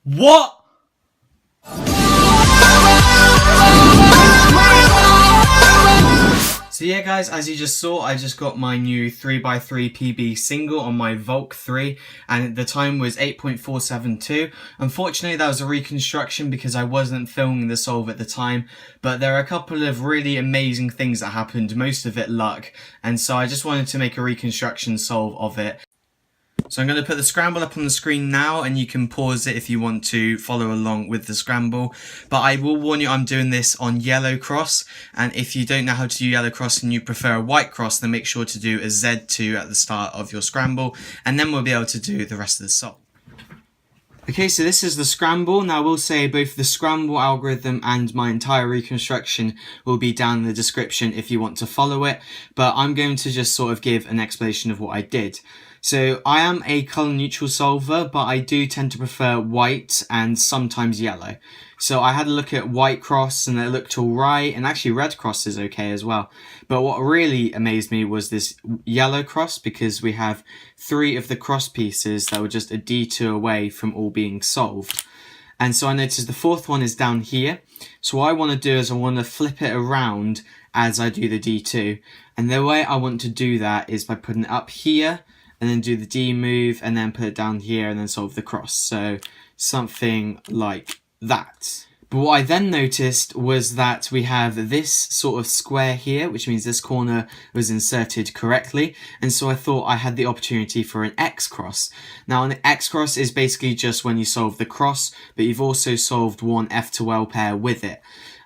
What? So yeah guys, as you just saw, I just got my new 3x3 PB single on my Volk 3 and the time was 8.472. Unfortunately that was a reconstruction because I wasn't filming the solve at the time, but there are a couple of really amazing things that happened, most of it luck, and so I just wanted to make a reconstruction solve of it. So I'm going to put the scramble up on the screen now and you can pause it if you want to follow along with the scramble. But I will warn you I'm doing this on yellow cross, and if you don't know how to do yellow cross and you prefer a white cross, then make sure to do a Z2 at the start of your scramble and then we'll be able to do the rest of the solve. Okay, so this is the scramble. Now I will say both the scramble algorithm and my entire reconstruction will be down in the description if you want to follow it, but I'm going to just sort of give an explanation of what I did. So I am a colour neutral solver, but I do tend to prefer white and sometimes yellow. So I had a look at white cross and it looked alright, and actually red cross is okay as well. But what really amazed me was this yellow cross, because we have 3 of the cross pieces that were just a D2 away from all being solved. And so I noticed the 4th one is down here. So what I want to do is I want to flip it around as I do the D2. And the way I want to do that is by putting it up here, and then do the D move, and then put it down here, and then solve the cross. So something like that. But what I then noticed was that we have this sort of square here, which means this corner was inserted correctly. And so I thought I had the opportunity for an X cross. Now an X cross is basically just when you solve the cross, but you've also solved one F to L pair with it.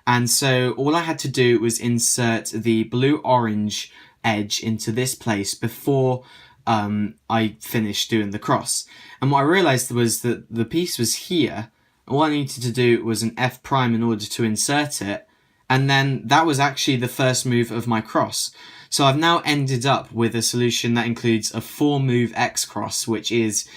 And so all I had to do was insert the blue-orange edge into this place before I finished doing the cross. And what I realized was that the piece was here. All I needed to do was an F prime in order to insert it, and then that was actually the first move of my cross. So I've now ended up with a solution that includes a 4-move X cross, which is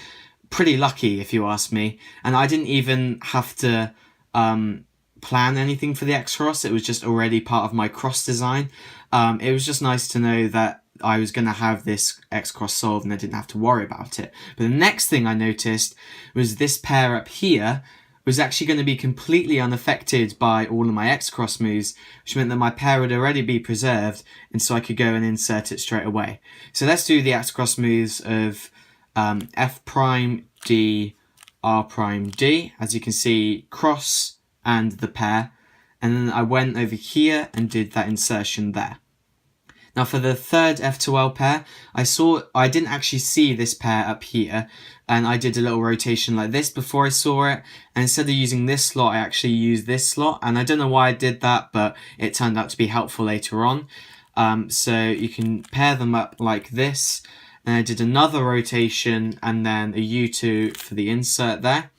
pretty lucky if you ask me. And I didn't even have to plan anything for the X cross. It was just already part of my cross design. It was just nice to know that I was going to have this X cross solved and I didn't have to worry about it. But the next thing I noticed was this pair up here was actually going to be completely unaffected by all of my X cross moves, which meant that my pair would already be preserved, and so I could go and insert it straight away. So let's do the X cross moves of F prime, D, R prime, D. As you can see, cross and the pair. And then I went over here and did that insertion there. Now for the third F to L pair, I didn't actually see this pair up here, and I did a little rotation like this before I saw it, and instead of using this slot, I actually used this slot, and I don't know why I did that, but it turned out to be helpful later on. So you can pair them up like this, and I did another rotation, and then a U2 for the insert there.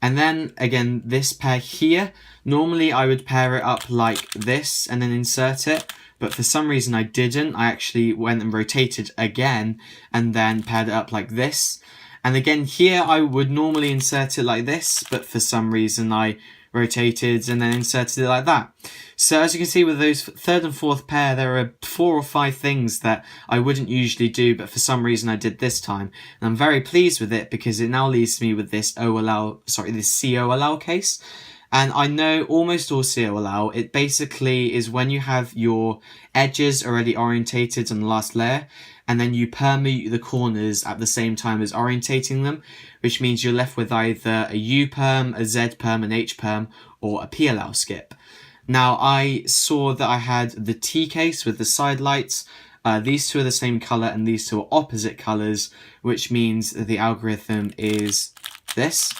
And then again, this pair here, normally I would pair it up like this and then insert it. But for some reason I didn't. I actually went and rotated again and then paired it up like this. And again here I would normally insert it like this, but for some reason I rotated and then inserted it like that. So as you can see with those third and fourth pair, there are 4 or 5 things that I wouldn't usually do, but for some reason I did this time. And I'm very pleased with it because it now leaves me with this this COLL case. And I know almost all COLL, it basically is when you have your edges already orientated on the last layer, and then you permute the corners at the same time as orientating them, which means you're left with either a U-perm, a Z-perm, an H-perm, or a PLL skip. Now, I saw that I had the T case with the side lights. These two are the same colour and these two are opposite colours, which means that the algorithm is this.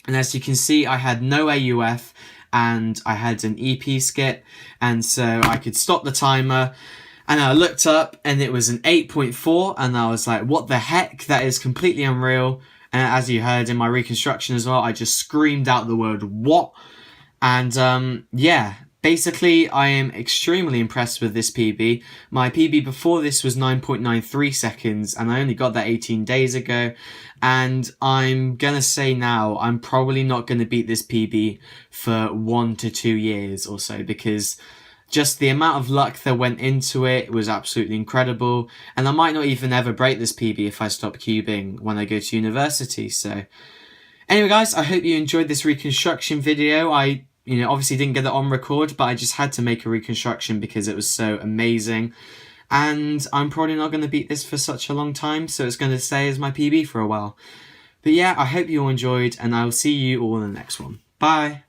And as you can see, I had no AUF and I had an EP skip, and so I could stop the timer. And I looked up and it was an 8.4, and I was like, what the heck? That is completely unreal. And as you heard in my reconstruction as well, I just screamed out the word what? And yeah, basically I am extremely impressed with this PB. My PB before this was 9.93 seconds and I only got that 18 days ago. And I'm gonna say now, I'm probably not gonna beat this PB for 1 to 2 years or so, because just the amount of luck that went into it was absolutely incredible. And I might not even ever break this PB if I stop cubing when I go to university. So Anyway guys, I hope you enjoyed this reconstruction video. I obviously didn't get it on record, but I just had to make a reconstruction because it was so amazing. And I'm probably not going to beat this for such a long time, so it's going to stay as my PB for a while. But yeah, I hope you all enjoyed, and I will see you all in the next one. Bye!